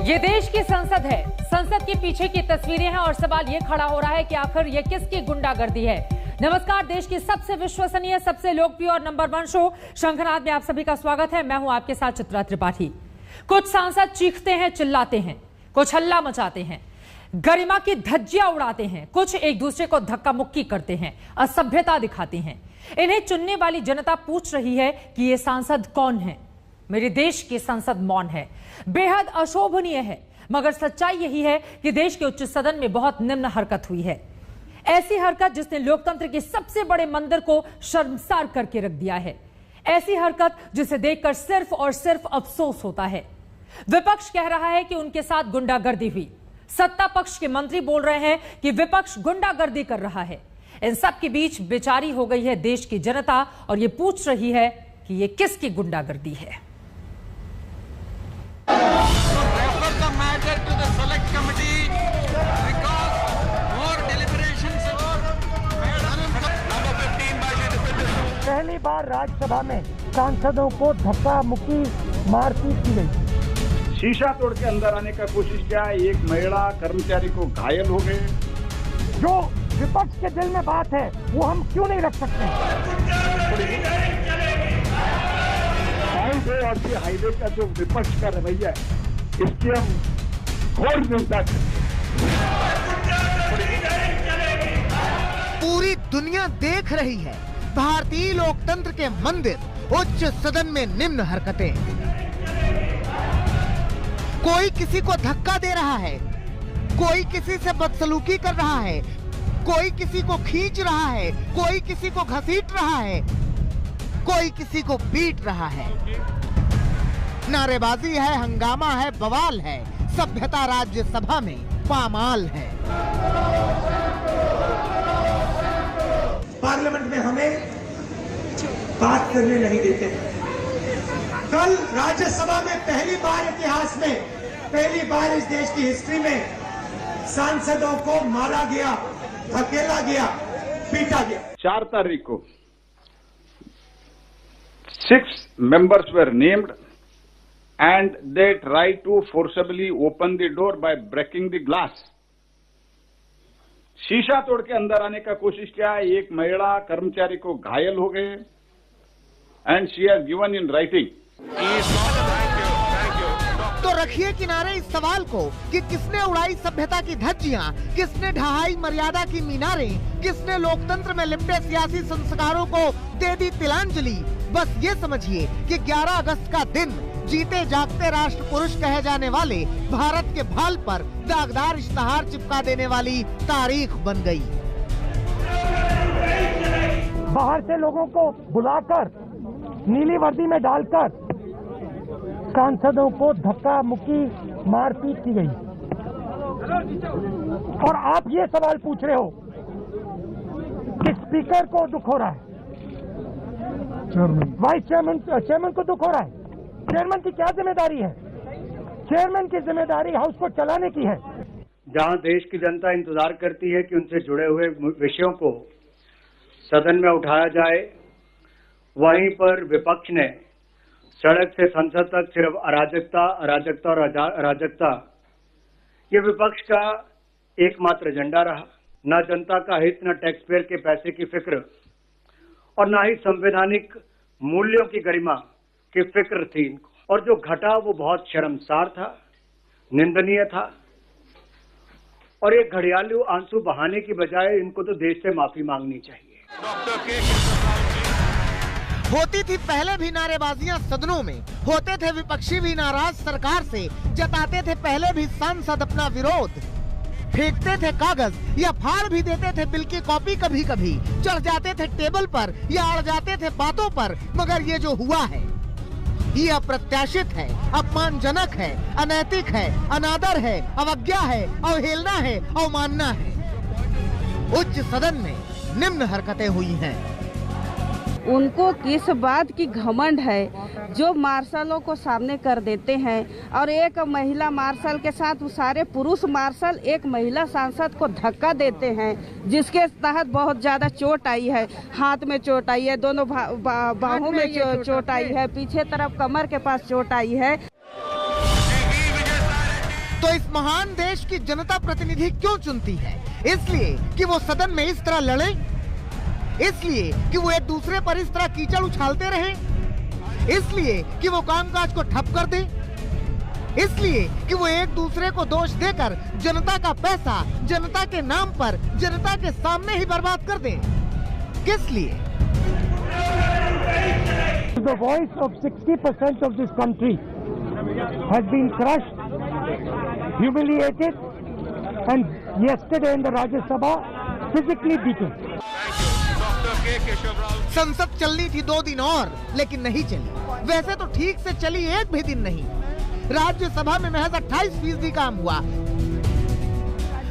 ये देश की संसद है। संसद के पीछे की तस्वीरें हैं और सवाल ये खड़ा हो रहा है कि आखिर ये किसकी गुंडागर्दी है। नमस्कार, देश की सबसे विश्वसनीय, सबसे लोकप्रिय और नंबर 1 शो शंखनाद में आप सभी का स्वागत है। मैं हूं आपके साथ चित्रा त्रिपाठी। कुछ सांसद चीखते हैं, चिल्लाते हैं, कुछ हल्ला मचाते हैं, गरिमा की धज्जियां उड़ाते हैं, कुछ एक दूसरे को धक्का मुक्की करते हैं, असभ्यता दिखाते हैं। इन्हें चुनने वाली जनता पूछ रही है कि ये सांसद कौन है। मेरे देश की संसद मौन है, बेहद अशोभनीय है, मगर सच्चाई यही है कि देश के उच्च सदन में बहुत निम्न हरकत हुई है। ऐसी हरकत जिसने लोकतंत्र के सबसे बड़े मंदिर को शर्मसार करके रख दिया है। ऐसी हरकत जिसे देखकर सिर्फ और सिर्फ अफसोस होता है। विपक्ष कह रहा है कि उनके साथ गुंडागर्दी हुई, सत्ता पक्ष के मंत्री बोल रहे हैं कि विपक्ष गुंडागर्दी कर रहा है। इन सब के बीच बेचारी हो गई है देश की जनता और ये पूछ रही है कि ये किसकी गुंडागर्दी है। पहली बार राज्यसभा में सांसदों को धक्का मुक्की मारपीट की गई। शीशा तोड़ के अंदर आने का कोशिश किया, एक महिला कर्मचारी को घायल हो गए। जो विपक्ष के दिल में बात है वो हम क्यों नहीं रख सकते? और हाईवे का जो विपक्ष का रवैया है, इसकी हम घोर निंदा करते हैं। पूरी दुनिया देख रही है भारतीय लोकतंत्र के मंदिर उच्च सदन में निम्न हरकतें। कोई किसी को धक्का दे रहा है, कोई किसी से बदसलूकी कर रहा है, कोई किसी को खींच रहा है, कोई किसी को घसीट रहा है, कोई किसी को पीट रहा है। नारेबाजी है, हंगामा है, बवाल है, सभ्यता राज्यसभा में पामाल है। पार्लियामेंट में हमें बात करने नहीं देते। कल राज्यसभा में पहली बार इतिहास में, पहली बार इस देश की हिस्ट्री में सांसदों को मारा गया, धकेला गया, पीटा गया। 4 तारीख को 6 members were named and they tried to forcibly open the door by breaking the glass. शीशा तोड़ के अंदर आने का कोशिश किया, एक महिला कर्मचारी को घायल हो गए and she has given in writing. तो रखिए किनारे इस सवाल को कि किसने उड़ाई सभ्यता की धज्जियां, किसने ढहाई मर्यादा की मीनारें, किसने लोकतंत्र में लिपटे सियासी संस्कारों को दे दी तिलांजलि। बस ये समझिए कि 11 अगस्त का दिन जीते जागते राष्ट्र पुरुष कहे जाने वाले भारत के भाल पर दागदार इश्तहार चिपका देने वाली तारीख बन गई। बाहर से लोगों को बुलाकर नीली वर्दी में डालकर सांसदों को धक्का मुक्की मारपीट की गई। और आप ये सवाल पूछ रहे हो कि स्पीकर को दुख हो रहा है, वाइस चेयरमैन को दुख हो रहा है। चेयरमैन की क्या जिम्मेदारी है? चेयरमैन की जिम्मेदारी हाउस को चलाने की है। जहां देश की जनता इंतजार करती है कि उनसे जुड़े हुए विषयों को सदन में उठाया जाए, वहीं पर विपक्ष ने सड़क से संसद तक सिर्फ अराजकता, अराजकता और अराजकता, ये विपक्ष का एकमात्र एजेंडा रहा। न जनता का हित, न टैक्स पेयर के पैसे की फिक्र और न ही संवैधानिक मूल्यों की गरिमा की फिक्र थी इनको। और जो घटा वो बहुत शर्मसार था, निंदनीय था। और एक घड़ियालू आंसू बहाने की बजाय इनको तो देश से माफी मांगनी चाहिए। होती थी पहले भी नारेबाजियां सदनों में, होते थे विपक्षी भी नाराज सरकार से, जताते थे पहले भी सांसद अपना विरोध, फेंकते थे कागज या फाड़ भी देते थे बिल की कॉपी, कभी कभी चढ़ जाते थे टेबल पर या अड़ जाते थे बातों पर। मगर ये जो हुआ है ये अप्रत्याशित है, अपमानजनक है, अनैतिक है, अनादर है, अवज्ञा है, अवहेलना है, अवमानना है। उच्च सदन में निम्न हरकतें हुई हैं। उनको किस बात की घमंड है जो मार्शलों को सामने कर देते हैं और एक महिला मार्शल के साथ सारे पुरुष मार्शल एक महिला सांसद को धक्का देते हैं, जिसके तहत बहुत ज्यादा चोट आई है। हाथ में चोट आई है, दोनों बाहों में चोट आई है, पीछे तरफ कमर के पास चोट आई है। तो इस महान देश की जनता प्रतिनिधि क्यों चुनती है? इसलिए कि वो सदन में इस तरह लड़े, इसलिए कि वो एक दूसरे पर इस तरह कीचड़ उछालते रहे, इसलिए कि वो कामकाज को ठप कर दे, इसलिए कि वो एक दूसरे को दोष देकर जनता का पैसा जनता के नाम पर जनता के सामने ही बर्बाद कर दें। किस लिए? The voice of 60% of this country has been crushed, humiliated, and yesterday in the Rajya Sabha physically beaten. संसद चलनी थी 2 दिन और, लेकिन नहीं चली। वैसे तो ठीक से चली एक भी दिन नहीं। राज्यसभा में महज 28% काम हुआ,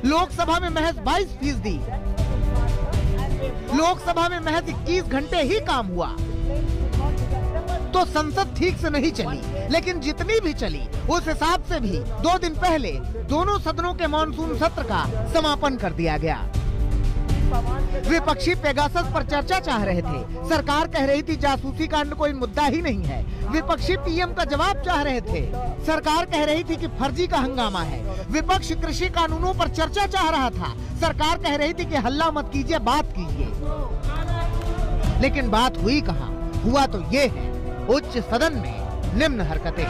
लोकसभा में महज 22%, लोकसभा में महज 21 घंटे ही काम हुआ। तो संसद ठीक से नहीं चली, लेकिन जितनी भी चली उस हिसाब से भी 2 दिन पहले दोनों सदनों के मॉनसून सत्र का समापन कर दिया गया। विपक्षी पेगासस पर चर्चा चाह रहे थे, सरकार कह रही थी जासूसी कांड कोई मुद्दा ही नहीं है। विपक्षी पीएम का जवाब चाह रहे थे, सरकार कह रही थी कि फर्जी का हंगामा है। विपक्ष कृषि कानूनों पर चर्चा चाह रहा था, सरकार कह रही थी कि हल्ला मत कीजिए, बात कीजिए। लेकिन बात हुई कहाँ? हुआ तो ये है, उच्च सदन में निम्न हरकतें।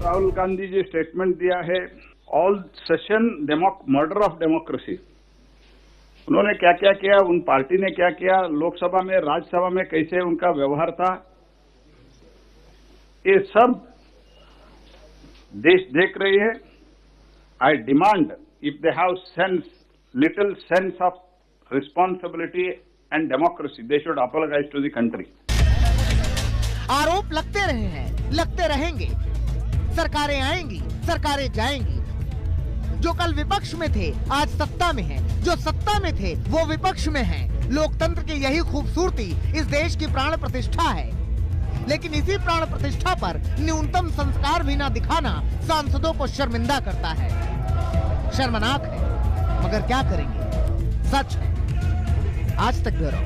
राहुल गांधी जी स्टेटमेंट दिया है, all session murder of democracy. उन्होंने क्या क्या किया, उन पार्टी ने क्या किया, लोकसभा में राज्यसभा में कैसे उनका व्यवहार था, ये सब देश देख रही है। I demand if they have little sense of responsibility and democracy, they should apologise to the country. आरोप लगते रहे हैं, लगते रहेंगे। सरकारें आएंगी, सरकारें जाएंगी। जो कल विपक्ष में थे आज सत्ता में हैं, जो सत्ता में थे वो विपक्ष में हैं। लोकतंत्र की यही खूबसूरती इस देश की प्राण प्रतिष्ठा है। लेकिन इसी प्राण प्रतिष्ठा पर न्यूनतम संस्कार भी ना दिखाना सांसदों को शर्मिंदा करता है, शर्मनाक है। मगर क्या करेंगे, सच है। आज तक ब्यूरो।